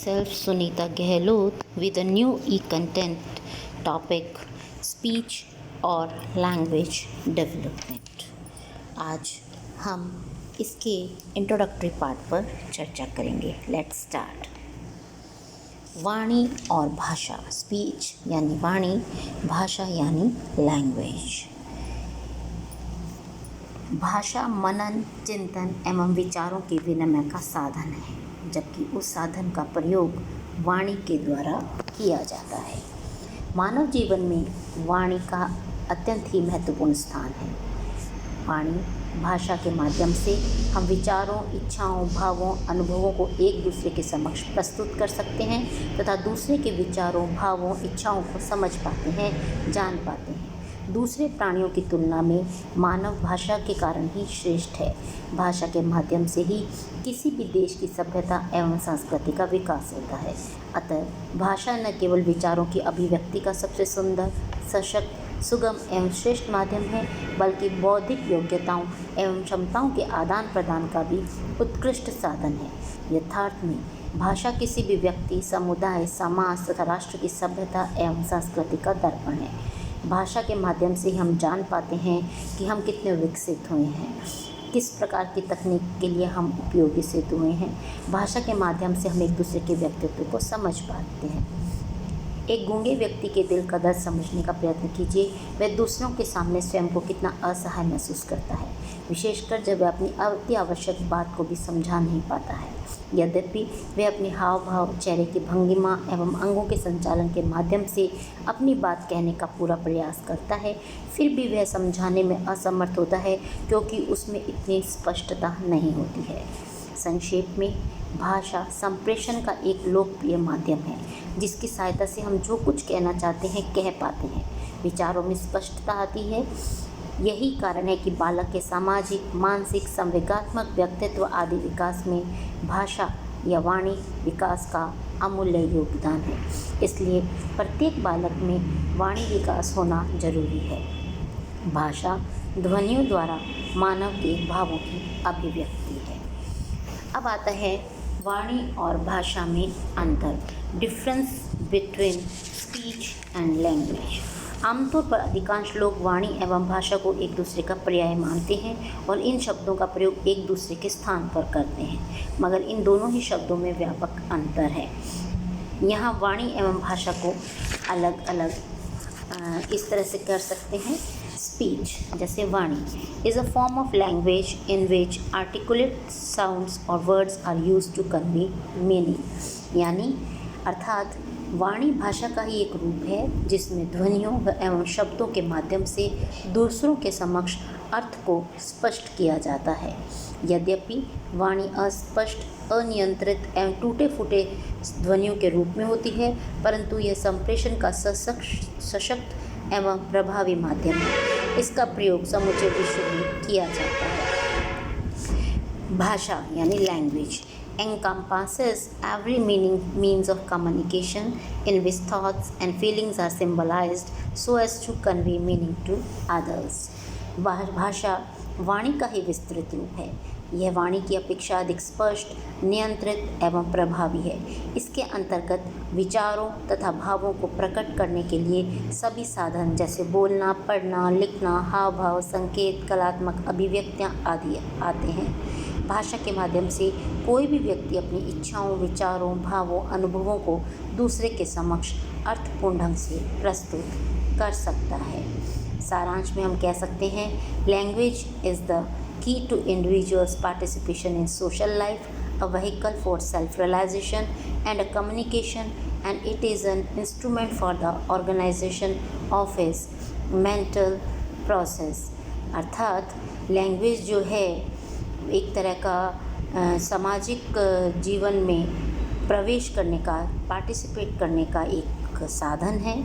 Self Sunita Gehlot with a new e-content topic speech और language development। आज हम इसके इंट्रोडक्टरी पार्ट पर चर्चा करेंगे। Let's start. वाणी और भाषा, स्पीच यानी वाणी, भाषा यानी लैंग्वेज। भाषा मनन, चिंतन एवं विचारों के विनिमय का साधन है, जबकि उस साधन का प्रयोग वाणी के द्वारा किया जाता है। मानव जीवन में वाणी का अत्यंत ही महत्वपूर्ण स्थान है। वाणी भाषा के माध्यम से हम विचारों, इच्छाओं, भावों, अनुभवों को एक दूसरे के समक्ष प्रस्तुत कर सकते हैं तथा दूसरे के विचारों, भावों, इच्छाओं को समझ पाते हैं, जान पाते हैं। दूसरे प्राणियों की तुलना में मानव भाषा के कारण ही श्रेष्ठ है। भाषा के माध्यम से ही किसी भी देश की सभ्यता एवं संस्कृति का विकास होता है। अतः भाषा न केवल विचारों की अभिव्यक्ति का सबसे सुंदर, सशक्त, सुगम एवं श्रेष्ठ माध्यम है, बल्कि बौद्धिक योग्यताओं एवं क्षमताओं के आदान प्रदान का भी उत्कृष्ट साधन है। यथार्थ में भाषा किसी भी व्यक्ति, समुदाय, समाज तथा राष्ट्र की सभ्यता एवं संस्कृति का दर्पण है। भाषा के माध्यम से हम जान पाते हैं कि हम कितने विकसित हुए हैं, किस प्रकार की तकनीक के लिए हम उपयोगी सिद्ध हुए हैं। भाषा के माध्यम से हम एक दूसरे के व्यक्तित्व को समझ पाते हैं। एक गूंगे व्यक्ति के दिल का दर्द समझने का प्रयत्न कीजिए। वह दूसरों के सामने स्वयं को कितना असहाय महसूस करता है, विशेषकर जब वह अपनी अति आवश्यक बात को भी समझा नहीं पाता है। यद्यपि वह अपने हाव भाव, चेहरे की भंगिमा एवं अंगों के संचालन के माध्यम से अपनी बात कहने का पूरा प्रयास करता है, फिर भी वह समझाने में असमर्थ होता है, क्योंकि उसमें इतनी स्पष्टता नहीं होती है। संक्षेप में, भाषा संप्रेषण का एक लोकप्रिय माध्यम है, जिसकी सहायता से हम जो कुछ कहना चाहते हैं कह पाते हैं। विचारों में स्पष्टता आती है। यही कारण है कि बालक के सामाजिक, मानसिक, संवेगात्मक, व्यक्तित्व आदि विकास में भाषा या वाणी विकास का अमूल्य योगदान है। इसलिए प्रत्येक बालक में वाणी विकास होना जरूरी है। भाषा ध्वनियों द्वारा मानव के भावों की अभिव्यक्ति है। अब आता है वाणी और भाषा में अंतर, difference between speech and language. आमतौर पर अधिकांश लोग वाणी एवं भाषा को एक दूसरे का पर्याय मानते हैं और इन शब्दों का प्रयोग एक दूसरे के स्थान पर करते हैं, मगर इन दोनों ही शब्दों में व्यापक अंतर है। यहाँ वाणी एवं भाषा को अलग अलग इस तरह से कर सकते हैं। स्पीच जैसे वाणी is a form of language in which articulate sounds और words are used to convey meaning, यानी अर्थात वाणी भाषा का ही एक रूप है जिसमें ध्वनियों एवं शब्दों के माध्यम से दूसरों के समक्ष अर्थ को स्पष्ट किया जाता है। यद्यपि वाणी अस्पष्ट, अनियंत्रित एवं टूटे फूटे ध्वनियों के रूप में होती है, परंतु यह संप्रेषण का सशक्त एवं प्रभावी माध्यम है। इसका प्रयोग समूचे विश्व में किया जाता है। भाषा यानी language encompasses every means of communication in which thoughts and feelings are symbolized so as to convey meaning to others। भाषा वाणी का ही विस्तृत रूप है। यह वाणी की अपेक्षा अधिक स्पष्ट, नियंत्रित एवं प्रभावी है। इसके अंतर्गत विचारों तथा भावों को प्रकट करने के लिए सभी साधन जैसे बोलना, पढ़ना, लिखना, हाव भाव, संकेत, कलात्मक अभिव्यक्तियाँ आदि आते हैं। भाषा के माध्यम से कोई भी व्यक्ति अपनी इच्छाओं, विचारों, भावों, अनुभवों को दूसरे के समक्ष अर्थपूर्ण ढंग से प्रस्तुत कर सकता है। सारांश में हम कह सकते हैं, language is the key to individuals' participation in social life, a vehicle for self-realization and a communication, and it is an instrument for the organization of his mental process। अर्थात लैंग्वेज जो है एक तरह का सामाजिक जीवन में प्रवेश करने का, पार्टिसिपेट करने का एक साधन है।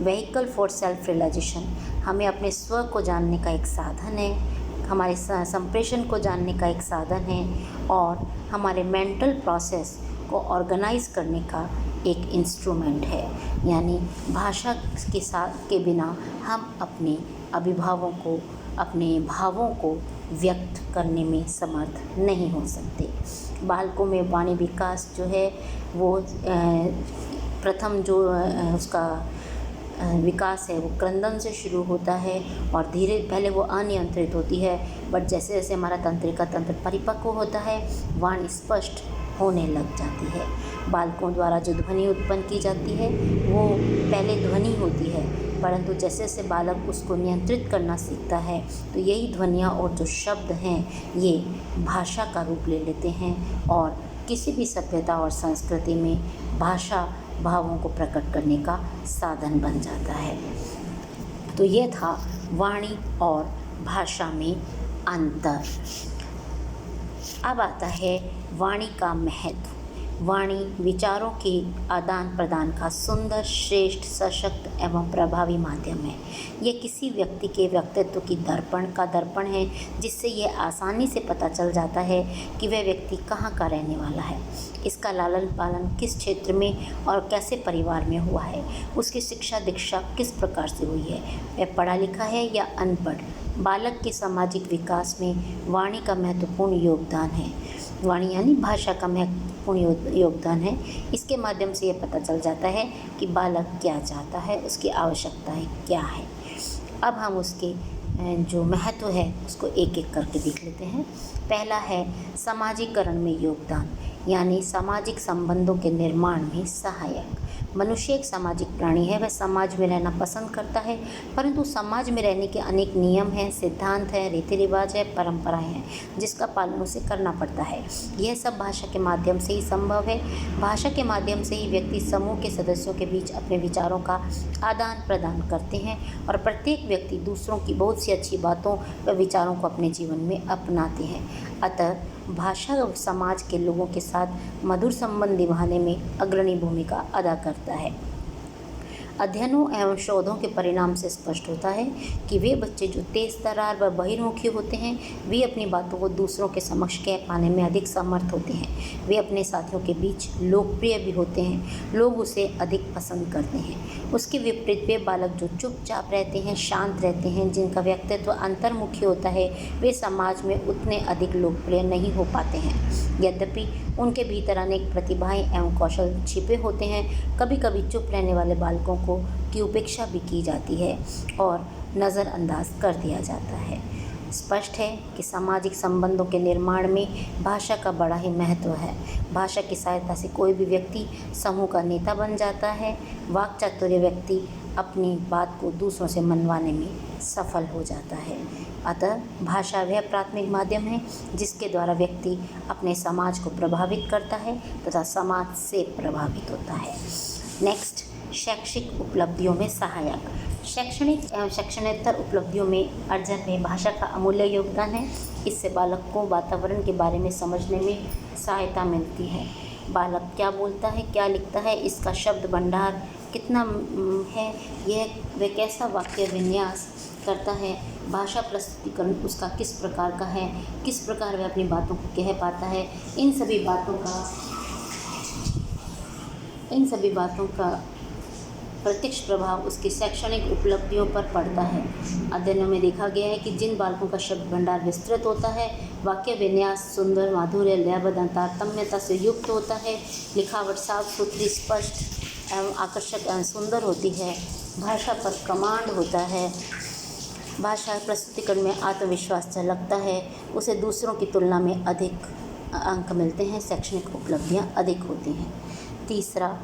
व्हीकल फॉर सेल्फ रियलाइजेशन, हमें अपने स्व को जानने का एक साधन है, हमारे संप्रेषण को जानने का एक साधन है और हमारे मेंटल प्रोसेस को ऑर्गेनाइज करने का एक इंस्ट्रूमेंट है। यानी भाषा के साथ के बिना हम अपने अभिभावों को, अपने भावों को व्यक्त करने में समर्थ नहीं हो सकते। बालकों में वाणी विकास जो है वो प्रथम जो उसका विकास है वो क्रंदन से शुरू होता है और धीरे पहले वो अनियंत्रित होती है, बट जैसे जैसे हमारा तंत्रिका तंत्र परिपक्व होता है वाणी स्पष्ट होने लग जाती है। बालकों द्वारा जो ध्वनि उत्पन्न की जाती है वो पहले ध्वनि होती है, परंतु जैसे जैसे बालक उसको नियंत्रित करना सीखता है तो यही ध्वनियाँ और जो शब्द हैं ये भाषा का रूप ले लेते हैं और किसी भी सभ्यता और संस्कृति में भाषा भावों को प्रकट करने का साधन बन जाता है। तो ये था वाणी और भाषा में अंतर। अब आता है वाणी का महत्व। वाणी विचारों के आदान प्रदान का सुंदर, श्रेष्ठ, सशक्त एवं प्रभावी माध्यम है। यह किसी व्यक्ति के व्यक्तित्व की दर्पण है, जिससे यह आसानी से पता चल जाता है कि वह व्यक्ति कहाँ का रहने वाला है, इसका लालन पालन किस क्षेत्र में और कैसे परिवार में हुआ है, उसकी शिक्षा दीक्षा किस प्रकार से हुई है, वह पढ़ा लिखा है या अनपढ़। बालक के सामाजिक विकास में वाणी का महत्वपूर्ण योगदान है। वाणी यानी भाषा का महत्वपूर्ण योगदान है। इसके माध्यम से ये पता चल जाता है कि बालक क्या चाहता है, उसकी आवश्यकताएं क्या है। अब हम उसके जो महत्व है उसको एक एक करके देख लेते हैं। पहला है सामाजिकरण में योगदान, यानी सामाजिक संबंधों के निर्माण में सहायक। मनुष्य एक सामाजिक प्राणी है, वह समाज में रहना पसंद करता है, परंतु समाज में रहने के अनेक नियम हैं, सिद्धांत हैं, रीति रिवाज है, परंपराएं हैं, जिसका पालन उसे करना पड़ता है। यह सब भाषा के माध्यम से ही संभव है। भाषा के माध्यम से ही व्यक्ति समूह के सदस्यों के बीच अपने विचारों का आदान प्रदान करते हैं और प्रत्येक व्यक्ति दूसरों की बहुत सी अच्छी बातों व विचारों को अपने जीवन में अपनाते हैं। अतः भाषा समाज के लोगों के साथ मधुर संबंध निभाने में अग्रणी भूमिका अदा करता है। अध्ययनों एवं शोधों के परिणाम से स्पष्ट होता है कि वे बच्चे जो तेज तर्रार व बहिर्मुखी होते हैं वे अपनी बातों को दूसरों के समक्ष कह पाने में अधिक समर्थ होते हैं। वे अपने साथियों के बीच लोकप्रिय भी होते हैं, लोग उसे अधिक पसंद करते हैं। उसके विपरीत वे बालक जो चुपचाप रहते हैं, शांत रहते हैं, जिनका व्यक्तित्व अंतर्मुखी होता है, वे समाज में उतने अधिक लोकप्रिय नहीं हो पाते हैं। यद्यपि उनके भीतर अनेक प्रतिभाएं एवं कौशल छिपे होते हैं। कभी कभी चुप रहने वाले बालकों की उपेक्षा भी की जाती है और नज़रअंदाज कर दिया जाता है। स्पष्ट है कि सामाजिक संबंधों के निर्माण में भाषा का बड़ा ही महत्व है। भाषा की सहायता से कोई भी व्यक्ति समूह का नेता बन जाता है। वाक्चातुर्य व्यक्ति अपनी बात को दूसरों से मनवाने में सफल हो जाता है। अतः भाषा वह प्राथमिक माध्यम है जिसके द्वारा व्यक्ति अपने समाज को प्रभावित करता है तथा समाज से प्रभावित होता है। नेक्स्ट, शैक्षिक उपलब्धियों में सहायक। शैक्षणिक एवं शैक्षणेतर उपलब्धियों में अर्जन में भाषा का अमूल्य योगदान है। इससे बालक को वातावरण के बारे में समझने में सहायता मिलती है। बालक क्या बोलता है, क्या लिखता है, इसका शब्द भंडार कितना है, यह वह कैसा वाक्य विन्यास करता है, भाषा प्रस्तुतिकरण उसका किस प्रकार का है, किस प्रकार वह अपनी बातों को कह पाता है, इन सभी बातों का प्रत्यक्ष प्रभाव उसकी शैक्षणिक उपलब्धियों पर पड़ता है। अध्ययनों में देखा गया है कि जिन बालकों का शब्द भंडार विस्तृत होता है, वाक्य विन्यास सुंदर, माधुर्य, लयबद्ध, तारतम्यता से युक्त होता है, लिखावट साफ सुथरी, स्पष्ट एवं आकर्षक एवं सुंदर होती है, भाषा पर कमांड होता है, भाषा प्रस्तुतिकरण में आत्मविश्वास झलकता है, उसे दूसरों की तुलना में अधिक अंक मिलते हैं, शैक्षणिक उपलब्धियां अधिक होती हैं। तीसरा,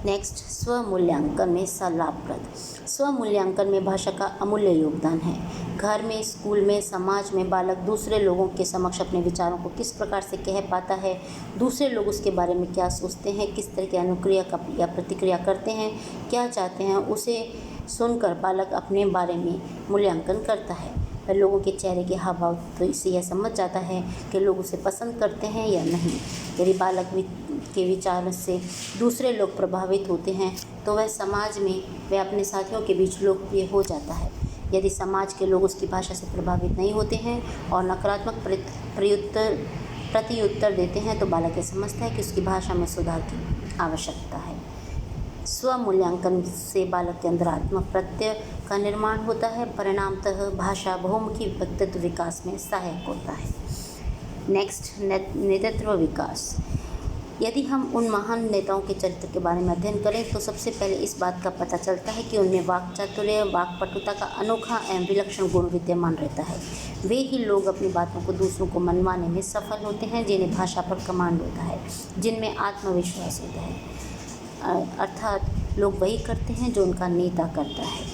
नेक्स्ट, स्वमूल्यांकन में लाभप्रद। स्वमूल्यांकन में भाषा का अमूल्य योगदान है। घर में, स्कूल में, समाज में बालक दूसरे लोगों के समक्ष अपने विचारों को किस प्रकार से कह पाता है, दूसरे लोग उसके बारे में क्या सोचते हैं, किस तरह की अनुक्रिया या प्रतिक्रिया करते हैं, क्या चाहते हैं, उसे सुनकर बालक अपने बारे में मूल्यांकन करता है। वह लोगों के चेहरे के हाव भाव तो इससे यह समझ जाता है कि लोग उसे पसंद करते हैं या नहीं। यदि बालक के विचार से दूसरे लोग प्रभावित होते हैं तो वह समाज में वह अपने साथियों के बीच लोकप्रिय हो जाता है। यदि समाज के लोग उसकी भाषा से प्रभावित नहीं होते हैं और नकारात्मक प्रत्युत्तर देते हैं तो बालक ये समझता है कि उसकी भाषा में सुधार की आवश्यकता है। स्वमूल्यांकन से बालक के अंदर आत्म प्रत्यय का निर्माण होता है। परिणामतः भाषा बहुमुखी व्यक्तित्व विकास में सहायक होता है। नेक्स्ट, नेतृत्व विकास। यदि हम उन महान नेताओं के चरित्र के बारे में अध्ययन करें तो सबसे पहले इस बात का पता चलता है कि उनमें वाक्चातुर्य, वाक्पटुता का अनोखा एवं विलक्षण गुण विद्यमान रहता है। वे ही लोग अपनी बातों को दूसरों को मनवाने में सफल होते हैं जिन्हें भाषा पर कमांड होता है, जिनमें आत्मविश्वास होता है। अर्थात लोग वही करते हैं जो उनका नेता करता है।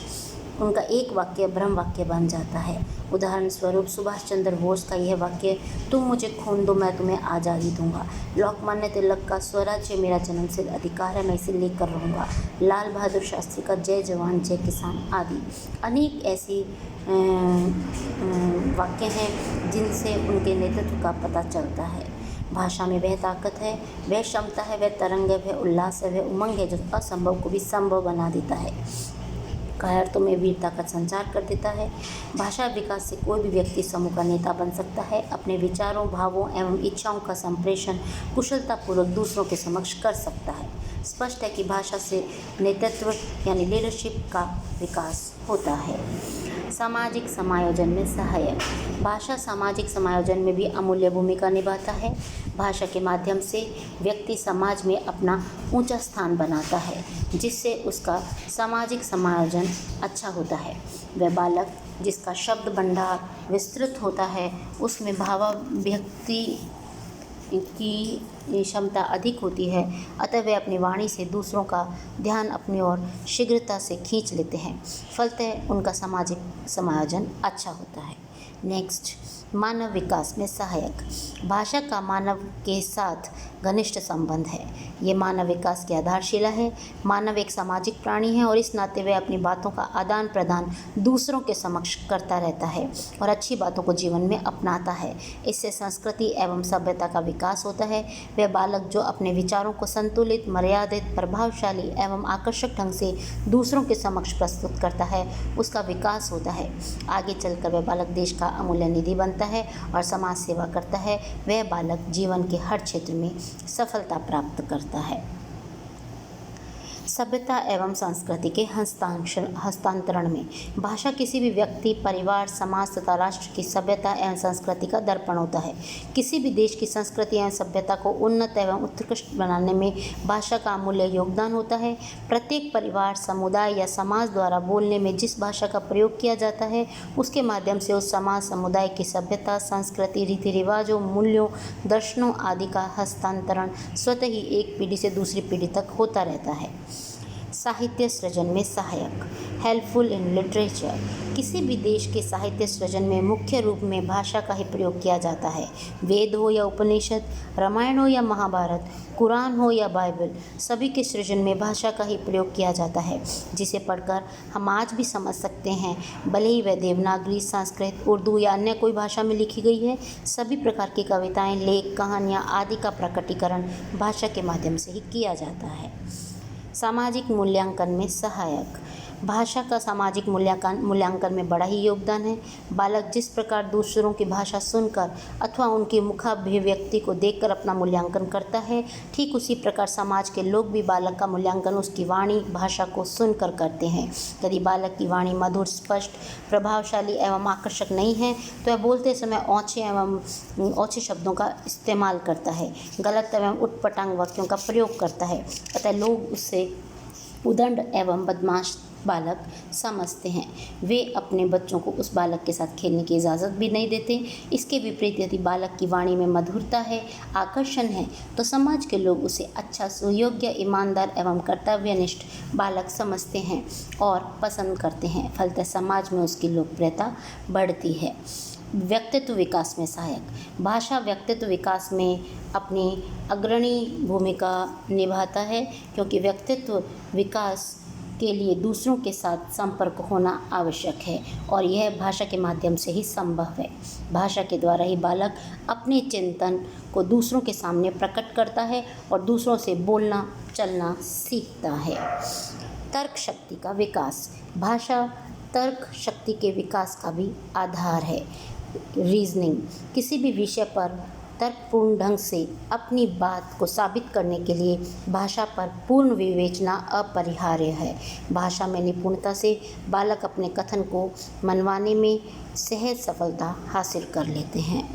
उनका एक वाक्य ब्रह्म वाक्य बन जाता है। उदाहरण स्वरूप सुभाष चंद्र बोस का यह वाक्य, तुम मुझे खून दो मैं तुम्हें आज़ादी दूंगा। लोकमान्य तिलक का स्वराज्य मेरा जन्मसिद्ध अधिकार है, मैं इसे लेकर रहूँगा। लाल बहादुर शास्त्री का जय जवान जय किसान आदि अनेक ऐसी वाक्य हैं जिनसे उनके नेतृत्व का पता चलता है। भाषा में वह ताकत है, वह क्षमता है, वह तरंग है, वह उल्लास है, वह उमंग है जो असंभव को भी संभव बना देता है, कायरतों में वीरता का संचार कर देता है। भाषा विकास से कोई भी व्यक्ति समूह का नेता बन सकता है। अपने विचारों, भावों एवं इच्छाओं का संप्रेषण कुशलतापूर्वक दूसरों के समक्ष कर सकता है। स्पष्ट है कि भाषा से नेतृत्व यानी लीडरशिप का विकास होता है। सामाजिक समायोजन में सहायक। भाषा सामाजिक समायोजन में भी अमूल्य भूमिका निभाता है। भाषा के माध्यम से व्यक्ति समाज में अपना ऊंचा स्थान बनाता है, जिससे उसका सामाजिक समायोजन अच्छा होता है। वह बालक जिसका शब्द भंडार विस्तृत होता है, उसमें भावाभिव्यक्ति की क्षमता अधिक होती है, अतः वे अपनी वाणी से दूसरों का ध्यान अपनी ओर शीघ्रता से खींच लेते हैं। फलतः उनका सामाजिक समायोजन अच्छा होता है। नेक्स्ट, मानव विकास में सहायक। भाषा का मानव के साथ घनिष्ठ संबंध है। ये मानव विकास की आधारशिला है। मानव एक सामाजिक प्राणी है और इस नाते वह अपनी बातों का आदान प्रदान दूसरों के समक्ष करता रहता है और अच्छी बातों को जीवन में अपनाता है। इससे संस्कृति एवं सभ्यता का विकास होता है। वह बालक जो अपने विचारों को संतुलित, मर्यादित, प्रभावशाली एवं आकर्षक ढंग से दूसरों के समक्ष प्रस्तुत करता है, उसका विकास होता है। आगे चलकर वह बालक देश का अमूल्य निधि बनता है और समाज सेवा करता है। वह बालक जीवन के हर क्षेत्र में सफलता प्राप्त करता है। सभ्यता एवं संस्कृति के हस्तांतरण में भाषा किसी भी व्यक्ति, परिवार, समाज तथा राष्ट्र की सभ्यता एवं संस्कृति का दर्पण होता है। किसी भी देश की संस्कृति एवं सभ्यता को उन्नत एवं उत्कृष्ट बनाने में भाषा का अमूल्य योगदान होता है। प्रत्येक परिवार, समुदाय या समाज द्वारा बोलने में जिस भाषा का प्रयोग किया जाता है, उसके माध्यम से उस समाज समुदाय की सभ्यता, संस्कृति, रीति रिवाजों, मूल्यों, दर्शनों आदि का हस्तांतरण स्वतः ही एक पीढ़ी से दूसरी पीढ़ी तक होता रहता है। साहित्य सृजन में सहायक। Helpful in literature. किसी भी देश के साहित्य सृजन में मुख्य रूप में भाषा का ही प्रयोग किया जाता है। वेद हो या उपनिषद, रामायण हो या महाभारत, कुरान हो या बाइबल, सभी के सृजन में भाषा का ही प्रयोग किया जाता है, जिसे पढ़कर हम आज भी समझ सकते हैं, भले ही वह देवनागरी, संस्कृत, उर्दू या अन्य कोई भाषा में लिखी गई है। सभी प्रकार की कविताएं, लेख, कहानियाँ आदि का प्रकटीकरण भाषा के माध्यम से ही किया जाता है। सामाजिक मूल्यांकन में सहायक। भाषा का सामाजिक मूल्यांकन में बड़ा ही योगदान है। बालक जिस प्रकार दूसरों की भाषा सुनकर अथवा उनकी मुखाभिव्यक्ति को देखकर अपना मूल्यांकन करता है, ठीक उसी प्रकार समाज के लोग भी बालक का मूल्यांकन उसकी वाणी, भाषा को सुनकर करते हैं। यदि बालक की वाणी मधुर, स्पष्ट, प्रभावशाली एवं आकर्षक नहीं है तो वह बोलते समय औचे शब्दों का इस्तेमाल करता है, गलत एवं उटपटांग वाक्यों का प्रयोग करता है, अतः लोग उससे उदंड एवं बदमाश बालक समझते हैं। वे अपने बच्चों को उस बालक के साथ खेलने की इजाज़त भी नहीं देते। इसके विपरीत यदि बालक की वाणी में मधुरता है, आकर्षण है, तो समाज के लोग उसे अच्छा, सुयोग्य, ईमानदार एवं कर्तव्यनिष्ठ बालक समझते हैं और पसंद करते हैं। फलतः समाज में उसकी लोकप्रियता बढ़ती है। व्यक्तित्व विकास में सहायक। भाषा व्यक्तित्व विकास में अपनी अग्रणी भूमिका निभाता है, क्योंकि व्यक्तित्व विकास के लिए दूसरों के साथ संपर्क होना आवश्यक है और यह भाषा के माध्यम से ही संभव है। भाषा के द्वारा ही बालक अपने चिंतन को दूसरों के सामने प्रकट करता है और दूसरों से बोलना चलना सीखता है। तर्क शक्ति का विकास। भाषा तर्क शक्ति के विकास का भी आधार है। रीजनिंग। किसी भी विषय पर तर्कपूर्ण ढंग से अपनी बात को साबित करने के लिए भाषा पर पूर्ण विवेचना अपरिहार्य है। भाषा में निपुणता से बालक अपने कथन को मनवाने में सहज सफलता हासिल कर लेते हैं।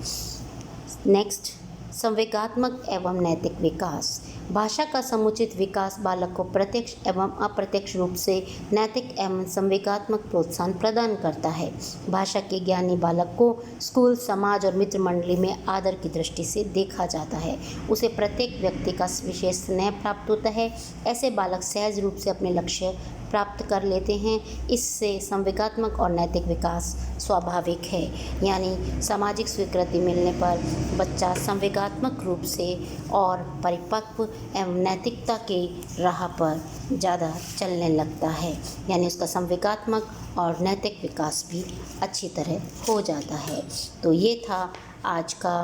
नेक्स्ट, संवेगात्मक एवं नैतिक विकास। भाषा का समुचित विकास बालक को प्रत्यक्ष एवं अप्रत्यक्ष रूप से नैतिक एवं संवेगात्मक प्रोत्साहन प्रदान करता है। भाषा के ज्ञानी बालक को स्कूल, समाज और मित्र मंडली में आदर की दृष्टि से देखा जाता है। उसे प्रत्येक व्यक्ति का विशेष स्नेह प्राप्त होता है। ऐसे बालक सहज रूप से अपने लक्ष्य प्राप्त कर लेते हैं। इससे संवेगात्मक और नैतिक विकास स्वाभाविक है, यानी सामाजिक स्वीकृति मिलने पर बच्चा संवेगात्मक रूप से और परिपक्व एवं नैतिकता के राह पर ज़्यादा चलने लगता है, यानी उसका संवेगात्मक और नैतिक विकास भी अच्छी तरह हो जाता है। तो ये था आज का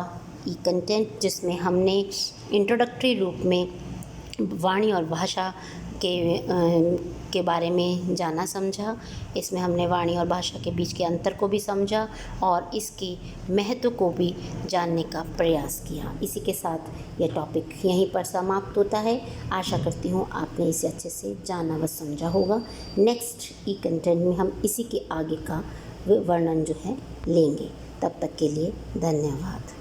कंटेंट, जिसमें हमने इंट्रोडक्टरी रूप में वाणी और भाषा के बारे में जाना समझा। इसमें हमने वाणी और भाषा के बीच के अंतर को भी समझा और इसकी महत्व को भी जानने का प्रयास किया। इसी के साथ यह टॉपिक यहीं पर समाप्त होता है। आशा करती हूँ आपने इसे अच्छे से जाना व समझा होगा। नेक्स्ट कंटेंट में हम इसी के आगे का वर्णन जो है लेंगे। तब तक के लिए धन्यवाद।